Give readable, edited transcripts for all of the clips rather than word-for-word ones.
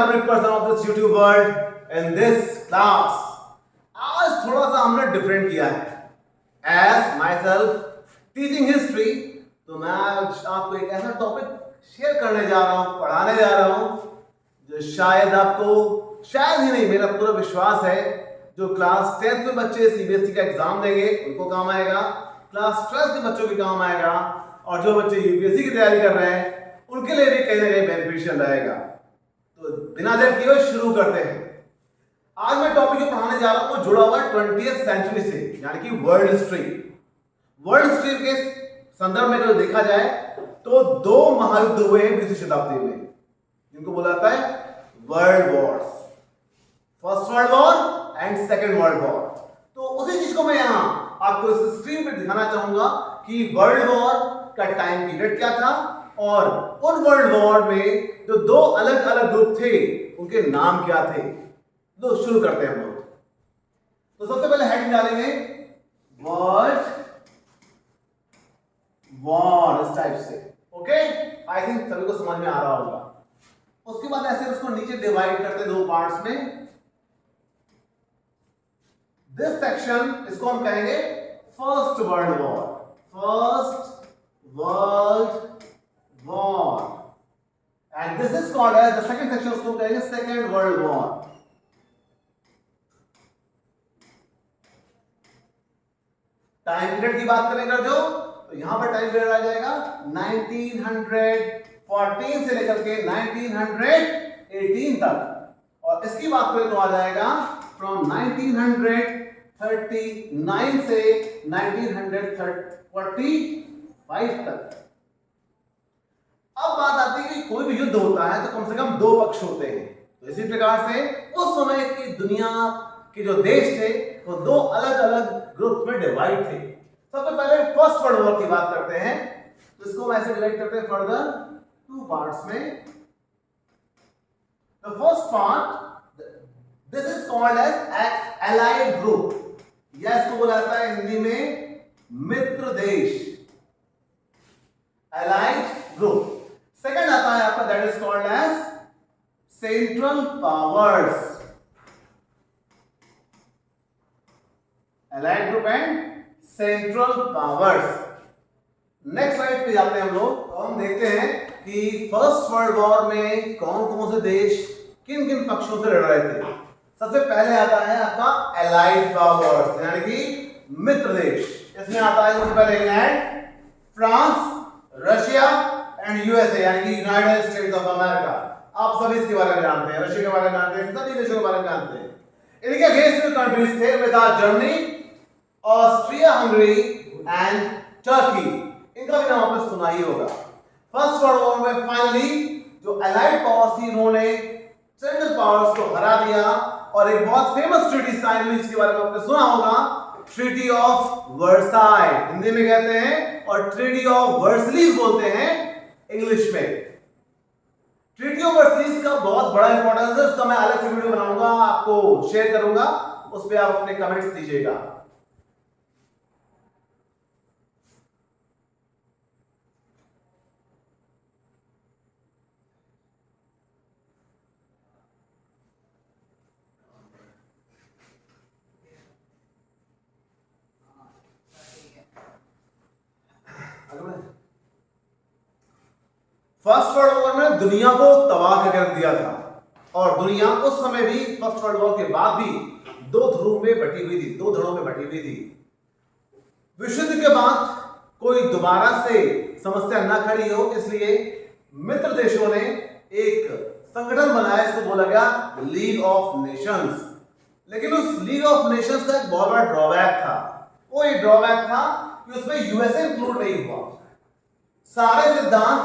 favorite person of this YouTube world in this class. आज थोड़ा सा हमने डिफरेंट किया है. As myself teaching history, तो मैं आज आपको एक ऐसा टॉपिक शेयर करने जा रहा हूँ, पढ़ाने जा रहा हूँ, जो शायद आपको, शायद ही नहीं, मेरा पूरा विश्वास है, जो क्लास 10th में बच्चे सीबीएसई का एग्जाम देंगे उनको काम आएगा, क्लास 12th के बच्चों के काम आएगा, और जो बच्चे यूपीएससी की तैयारी कर रहे हैं उनके लिए भी कहीं ना कहीं बेनिफिशियल रहेगा. तो बिना देर किए हुए शुरू करते हैं. आज मैं टॉपिक जो पढ़ाने जा रहा हूं वो जुड़ा हुआ है 20th सेंचुरी से, यानी कि वर्ल्ड हिस्ट्री. वर्ल्ड हिस्ट्री के संदर्भ में अगर देखा जाए तो दो महायुद्ध हुए हैं 20वीं शताब्दी में, जिनको बोला जाता है world Wars. First world war and second world war. तो उसी चीज को मैं यहां आपको इस स्क्रीन पे दिखाना चाहूंगा कि वर्ल्ड वॉर का टाइम पीरियड क्या था और उन वर्ल्ड वॉर में जो दो अलग अलग ग्रुप थे उनके नाम क्या थे. तो शुरू करते हैं हम लोग. तो सबसे पहले हेडिंग डालेंगे वर्ल्ड वॉर इस टाइप से. ओके, आई थिंक सभी को समझ में आ रहा होगा. उसके बाद ऐसे उसको नीचे डिवाइड करते हैं दो पार्ट्स में. दिस सेक्शन, इसको हम कहेंगे first world war. First world war. And this is called as the second section, उसको कहेंगे second world war. Time period की बात करेंगे जो, तो यहां पर टाइम पीरियड आ जाएगा 1914 से लेकर के 1918 तक, और इसकी बात करें तो आ जाएगा फ्रॉम 1939 से 1945 तक. अब बात आती है कि कोई भी युद्ध होता है तो कम से कम दो पक्ष होते हैं. तो इसी प्रकार से उस समय की दुनिया के जो देश थे वो दो अलग अलग ग्रुप में डिवाइड थे. सबसे पहले फर्स्ट वर्ल्ड वॉर की बात करते हैं. तो इसको ऐसे डिवाइड करते हैं फर्दर टू पार्ट्स में. The first part, this is called as allied group, या इसको बोला जाता है हिंदी में मित्र देश. Allied group. सेकंड आता है आपका, that is called as central powers. Allied group and central powers. Next slide पे जाते हैं हम लोग. तो हम देखते हैं कि फर्स्ट वर्ल्ड वॉर में कौन कौन से देश किन किन पक्षों से लड़ रहे थे. सबसे पहले आता है आपका एलाइड पावर्स, यानी कि मित्र देश. इसमें आता है सबसे पहले England, France, Russia and USA, यानी कि यूनाइटेड स्टेट्स ऑफ अमेरिका. आप सभी इसके बारे में जानते हैं, रशिया के बारे में जानते हैं, सभी देशों के बारे में जानते हैं. इनके अगेंस्ट में कंट्रीज थे with Germany, Austria, Hungary and Turkey. इनका भी नाम आपने सुना ही होगा. फर्स्ट वर्ल्ड वॉर में फाइनली जो एलाइड पावर्स थी उन्होंने सेंट्रल पावर्स को हरा दिया, और एक बहुत फेमस ट्रीटी साइन हुई, इसके बारे में आपने सुना होगा, ट्रीटी ऑफ वर्साई हिंदी में कहते हैं, और ट्रीटी ऑफ वर्सलीज बोलते हैं इंग्लिश में. ट्रीटी ऑफ वर्सलीज का बहुत बड़ा इंपॉर्टेंस है, उसका मैं अलग से वीडियो बनाऊंगा, आपको शेयर करूंगा, उस पर आप अपने कमेंट्स दीजिएगा. फर्स्ट वर्ल्ड वॉर में दुनिया को तबाह कर दिया था, और दुनिया उस समय भी फर्स्ट वर्ल्ड वॉर के बाद भी दो धड़ों में बटी हुई थी. विश्व युद्ध के बाद कोई दोबारा से समस्या न खड़ी हो, इसलिए मित्र देशों ने एक संगठन बनाया, इसको बोला गया लीग ऑफ नेशंस. लेकिन उस लीग ऑफ नेशंस का एक बहुत बड़ा ड्रॉबैक था. वो ये ड्रॉबैक था कि उसमें यूएसए इंक्लूड नहीं हुआ. सारे सिद्धांत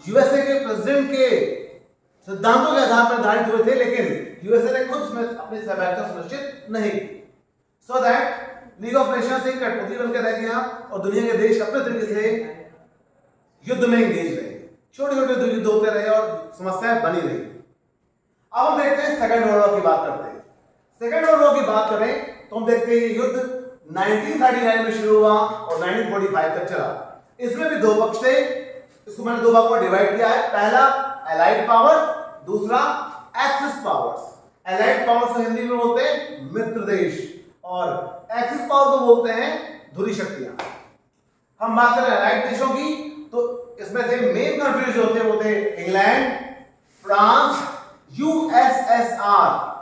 यूएसए के प्रेसिडेंट के सिद्धांतों के आधार पर निर्धारित हुए थे, लेकिन यूएसए ने खुद में अपनी सहभागिता सुनिश्चित नहीं की. So that league of Nations एक कठपुतली बनकर रह गया, और दुनिया के देश अपने तरीके से युद्ध में एंगेज रहे. छोटे छोटे युद्ध होते रहे और समस्याएं बनी रही. अब हम देखते हैं सेकंड वर्ल्ड वॉर की बात करते हैं. सेकंड वर्ल्ड वॉर की बात करें तो हम देखते हैं युद्ध 1939 में शुरू हुआ और 1945 तक चला. इसमें भी दो पक्ष थे. इसको मैंने दो भागों में डिवाइड किया है. पहला एलाइड पावर, दूसरा एक्सिस पावर्स। एलाइड पावर्स को हिंदी में बोलते हैं मित्र देश, और एक्सिस पावर को बोलते हैं धुरी शक्तियां। हम बात करें एलाइड देशों की, तो इसमें से मेन कंट्रीज जो थे वो थे इंग्लैंड, फ्रांस, यूएसएसआर।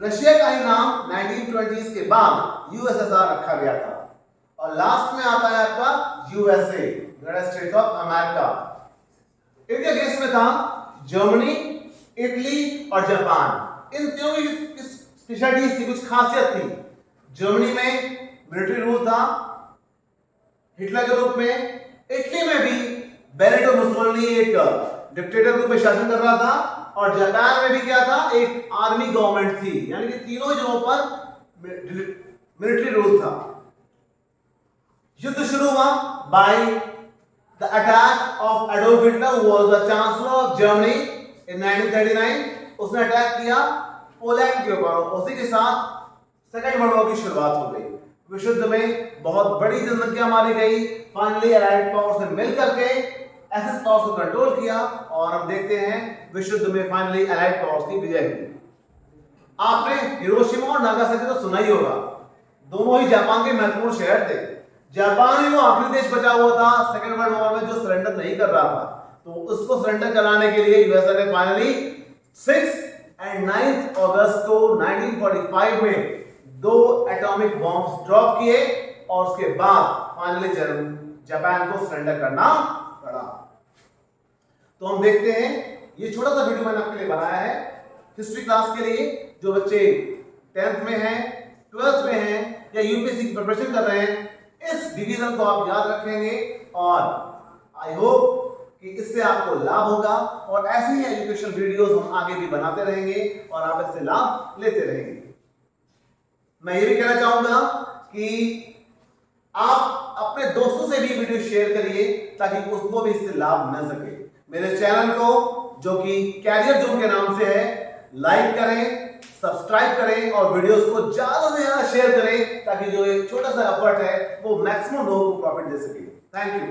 रशिया का ही नाम 1920s के बाद यूएसएसआर रखा गया था, और लास्ट में आता है आपका USA, United states of America. इनके केस में था जर्मनी, इटली और जापान। इन तीनों की स्पेशलिटीज थी, कुछ खासियत थी। जर्मनी में मिलिट्री रूल था हिटलर के रूप में, इटली में भी बेनिटो मुसोलिनी एक डिक्टेटर रूप में शासन कर रहा था, और जापान में भी क्या था, एक आर्मी गवर्नमेंट थी। यानी कि तीनों जगहों पर मिलिट्री रूल था। युद्ध शुरू हुआ by the attack of Adolf Hitler, who was the chancellor of Germany in 1939। उसने अटैक किया पोलैंड के ऊपर, उसी के साथ सेकेंड वर्ल्ड वॉर की शुरुआत हो गई। विश्व युद्ध में बहुत बड़ी जनसंख्या मारी गई। फाइनली अलाइड पावर्स ने मिलकर के एक्सिस पावर्स को कंट्रोल किया, और हम देखते हैं विश्व युद्ध में फाइनली अलाइड पावर्स की विजय हुई। आपने हिरोशिमा और नागासाकी तो सुना ही होगा, दोनों ही जापान के महत्वपूर्ण शहर थे। जापान ही वो आखिरी देश बचा हुआ था सेकेंड वर्ल्ड वॉर में जो सरेंडर नहीं कर रहा था, तो उसको सरेंडर कराने के लिए यूएसए ने फाइनली 6 और 9 अगस्त को 1945 में 2 एटॉमिक बॉम्ब्स ड्रॉप किए, और उसके बाद फाइनली जापान को सरेंडर करना पड़ा। तो हम देखते हैं, ये छोटा सा वीडियो मैंने आपके लिए बनाया है हिस्ट्री क्लास के लिए। जो बच्चे 10th में हैं, 12th में हैं, या यूपीएससी की प्रिपरेशन कर रहे हैं, इस डिवीजन को आप याद रखेंगे, और आई होप कि इससे आपको लाभ होगा, और ऐसे ही एजुकेशन वीडियोस हम आगे भी बनाते रहेंगे और आप इससे लाभ लेते रहेंगे। मैं ये भी कहना चाहूंगा कि आप अपने दोस्तों से भी वीडियो शेयर करिए ताकि उसको भी इससे लाभ मिल सके। मेरे चैनल को, जो कि कैरियर जोन के नाम से है, लाइक करें, सब्सक्राइब करें, और वीडियोस को ज्यादा से ज्यादा शेयर करें ताकि जो एक छोटा सा एफर्ट है वो मैक्सिमम लोगों को प्रॉफिट दे सके। Thank you.